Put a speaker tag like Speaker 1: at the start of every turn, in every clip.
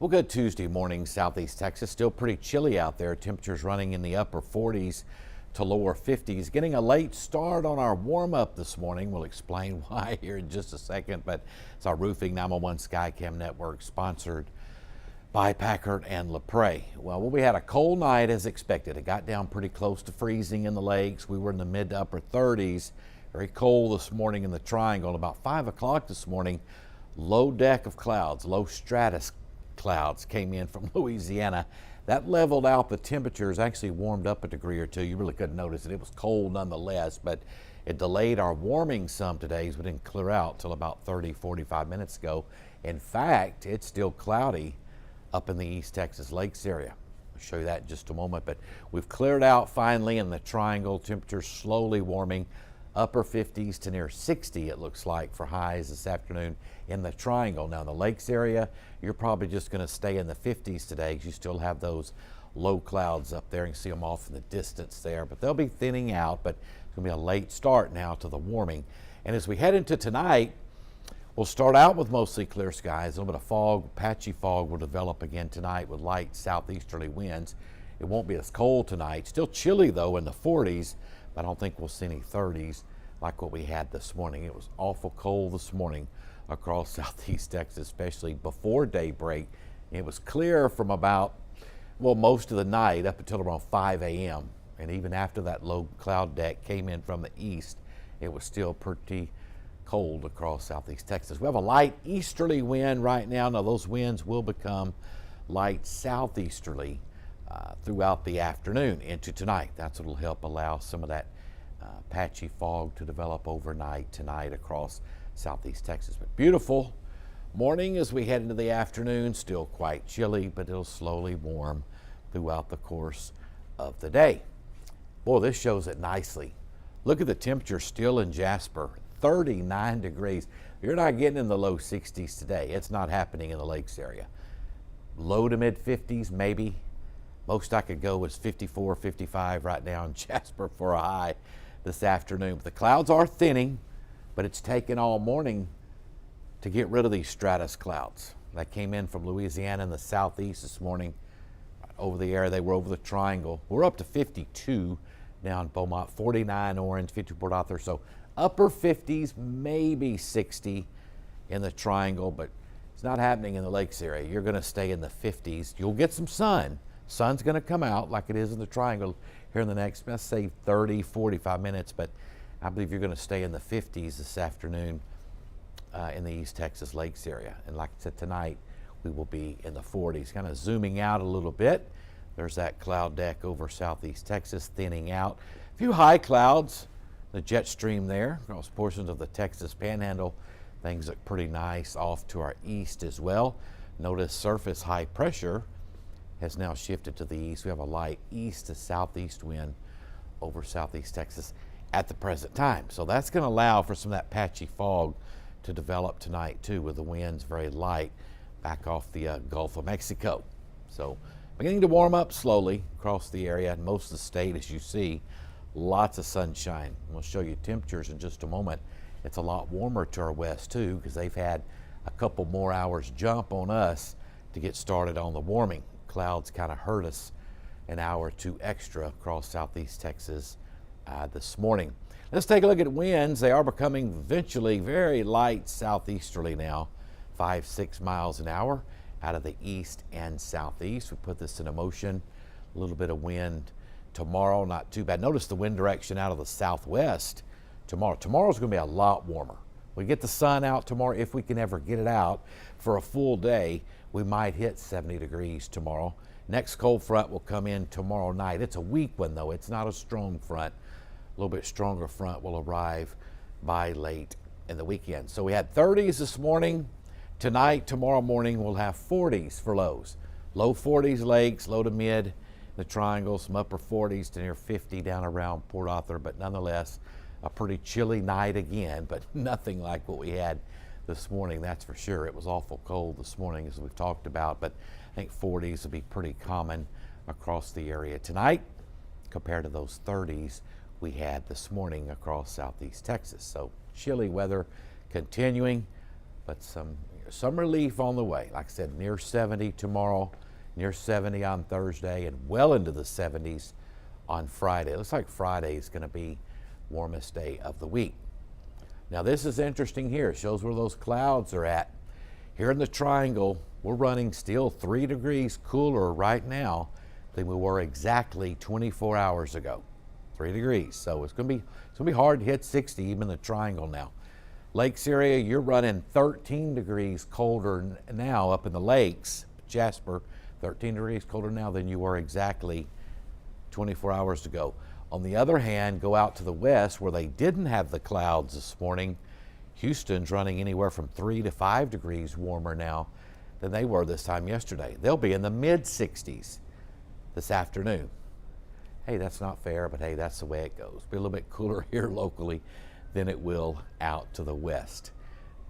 Speaker 1: Well, good Tuesday morning, Southeast Texas. Still pretty chilly out there. Temperatures running in the upper 40s to lower 50s. Getting a late start on our warm-up this morning. We'll explain why here in just a second, but it's our Roofing 911 Skycam Network sponsored by Packard and LaPrey. Well, we had a cold night as expected. It got down pretty close to freezing in the lakes. We were in the mid to upper 30s. Very cold this morning in the Triangle. About 5 o'clock this morning, low deck of clouds, low stratus clouds came in from Louisiana. That leveled out the temperatures, actually warmed up a degree or two. You really couldn't notice it. It was cold nonetheless, but it delayed our warming some today, so we didn't clear out till about 30-45 minutes ago. In fact, it's still cloudy up in the East Texas Lakes area. I'll show you that in just a moment, but we've cleared out finally in the Triangle. Temperatures slowly warming, upper 50s to near 60 it looks like for highs this afternoon in the Triangle. Now in the Lakes area, you're probably just going to stay in the 50s today because you still have those low clouds up there. You can see them off in the distance there, but they'll be thinning out, but it's going to be a late start now to the warming. And as we head into tonight, we'll start out with mostly clear skies. A little bit of fog, patchy fog will develop again tonight with light southeasterly winds. It won't be as cold tonight. Still chilly though in the 40s, but I don't think we'll see any 30s like what we had this morning. It was awful cold this morning across Southeast Texas, especially before daybreak. It was clear from about, well, most of the night up until around 5 a.m. And even after that low cloud deck came in from the east, it was still pretty cold across Southeast Texas. We have a light easterly wind right now. Now those winds will become light southeasterly throughout the afternoon into tonight. That's what will help allow some of that patchy fog to develop overnight tonight across Southeast Texas. But beautiful morning as we head into the afternoon. Still quite chilly, but it'll slowly warm throughout the course of the day. Boy, this shows it nicely. Look at the temperature still in Jasper, 39 degrees. You're not getting in the low 60s today. It's not happening in the Lakes area. Low to mid 50s maybe. Most I could go was 54, 55 right now in Jasper for a high this afternoon. But the clouds are thinning, but it's taken all morning to get rid of these stratus clouds that came in from Louisiana in the southeast this morning. Over the area, they were over the Triangle. We're up to 52 now in Beaumont, 49 Orange, 50 Port Arthur. So upper 50s, maybe 60 in the Triangle, but it's not happening in the Lakes area. You're going to stay in the 50s. You'll get some sun. Sun's going to come out like it is in the Triangle here in the next, let's say 30-45 minutes, but I believe you're going to stay in the 50s this afternoon in the East Texas Lakes area. And like I said, tonight we will be in the 40s. Kind of zooming out a little bit. There's that cloud deck over Southeast Texas thinning out. A few high clouds, the jet stream there across portions of the Texas Panhandle. Things look pretty nice off to our east as well. Notice surface high pressure has now shifted to the east. We have a light east to southeast wind over Southeast Texas at the present time. So that's going to allow for some of that patchy fog to develop tonight too, with the winds very light back off the Gulf of Mexico. So beginning to warm up slowly across the area and most of the state, as you see, lots of sunshine. We'll show you temperatures in just a moment. It's a lot warmer to our west too, because they've had a couple more hours jump on us to get started on the warming. Clouds kind of hurt us an hour or two extra across Southeast Texas this morning. Let's take a look at winds. They are becoming eventually very light southeasterly now, 5-6 miles an hour out of the east and southeast. We put this into motion. A little bit of wind tomorrow, not too bad. Notice the wind direction out of the southwest tomorrow. Tomorrow's going to be a lot warmer. We get the sun out tomorrow, if we can ever get it out for a full day. We might hit 70 degrees tomorrow. Next cold front will come in tomorrow night. It's a weak one though. It's not a strong front. A little bit stronger front will arrive by late in the weekend. So we had 30s this morning. Tonight, tomorrow morning, we'll have 40s for lows. Low 40s lakes, low to mid the Triangle, some upper 40s to near 50 down around Port Arthur, but nonetheless, a pretty chilly night again, but nothing like what we had this morning, that's for sure. It was awful cold this morning, as we've talked about, but I think 40s will be pretty common across the area tonight compared to those 30s we had this morning across Southeast Texas. So chilly weather continuing, but some some relief on the way. Like I said, near 70 tomorrow, near 70 on Thursday, and well into the 70s on Friday. It looks like Friday is going to be warmest day of the week. Now this is interesting here. It shows where those clouds are at. Here in the triangle, we're running still 3 degrees cooler right now than we were exactly 24 hours ago. 3 degrees. So it's going to be hard to hit 60 even in the triangle now. Lakes area, you're running 13 degrees colder now up in the lakes. Jasper, 13 degrees colder now than you were exactly 24 hours ago. On the other hand, go out to the west where they didn't have the clouds this morning. Houston's running anywhere from 3 to 5 degrees warmer now than they were this time yesterday. They'll be in the mid-60s this afternoon. Hey, that's not fair, but hey, that's the way it goes. Be a little bit cooler here locally than it will out to the west.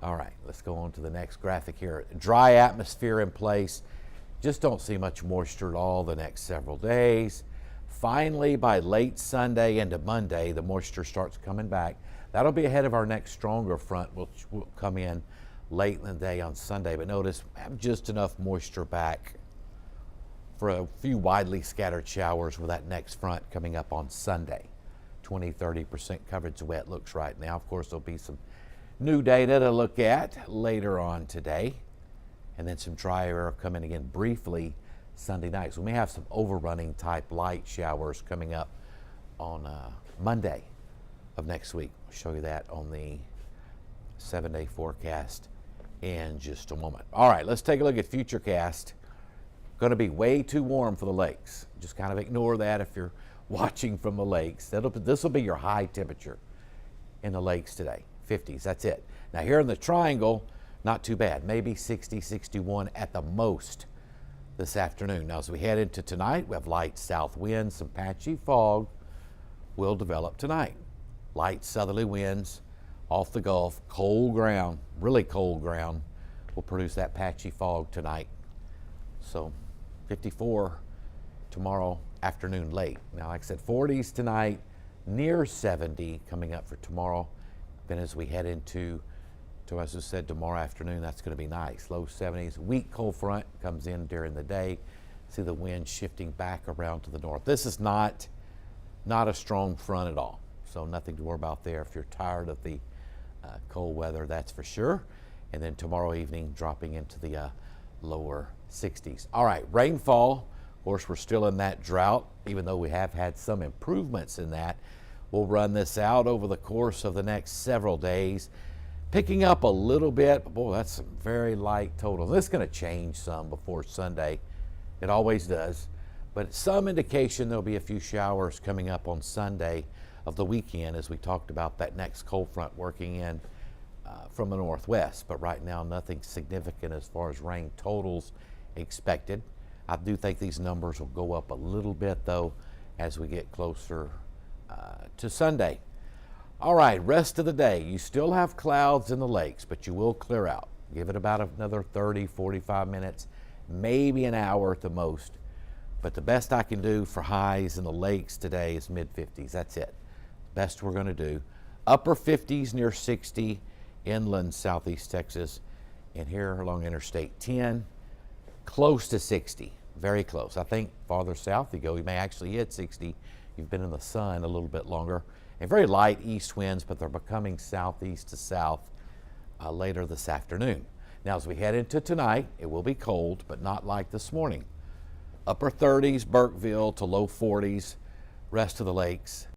Speaker 1: All right, let's go on to the next graphic here. Dry atmosphere in place. Just don't see much moisture at all the next several days. Finally, by late Sunday into Monday, the moisture starts coming back. That'll be ahead of our next stronger front, which will come in late in the day on Sunday. But notice, have just enough moisture back for a few widely scattered showers with that next front coming up on Sunday. 20-30% coverage the way it looks right now. Of course, there'll be some new data to look at later on today. And then some dry air coming again briefly Sunday night. So we may have some overrunning type light showers coming up on Monday of next week. I'll show you that on the 7-day forecast in just a moment. All right, let's take a look at Futurecast. Going to be way too warm for the lakes. Just kind of ignore that if you're watching from the lakes. This will be your high temperature in the lakes today, 50s, that's it. Now here in the triangle, not too bad, maybe 60, 61 at the most this afternoon. Now as we head into tonight, we have light south winds, some patchy fog will develop tonight. Light southerly winds off the Gulf, cold ground, really cold ground will produce that patchy fog tonight. So 54 tomorrow afternoon late. Now like I said, 40s tonight, near 70 coming up for tomorrow. Then as we head into as I said, tomorrow afternoon, that's going to be nice. Low 70s. Weak cold front comes in during the day. See the wind shifting back around to the north. This is not a strong front at all. So nothing to worry about there if you're tired of the cold weather, that's for sure. And then tomorrow evening, dropping into the lower 60s. All right, rainfall. Of course, we're still in that drought, even though we have had some improvements in that. We'll run this out over the course of the next several days. Picking up a little bit, but boy, that's some very light total. This is going to change some before Sunday. It always does. But some indication there'll be a few showers coming up on Sunday of the weekend as we talked about that next cold front working in from the northwest. But right now, nothing significant as far as rain totals expected. I do think these numbers will go up a little bit, though, as we get closer to Sunday. All right, rest of the day, you still have clouds in the lakes, but you will clear out. Give it about another 30, 45 minutes, maybe an hour at the most. But the best I can do for highs in the lakes today is mid-50s. That's it. Best we're going to do. Upper 50s near 60 inland southeast Texas. And here along Interstate 10, close to 60, very close. I think farther south you go, you may actually hit 60. You've been in the sun a little bit longer. And very light east winds, but they're becoming southeast to south later this afternoon. Now, as we head into tonight, it will be cold, but not like this morning. Upper 30s, Burkeville to low 40s, rest of the lakes.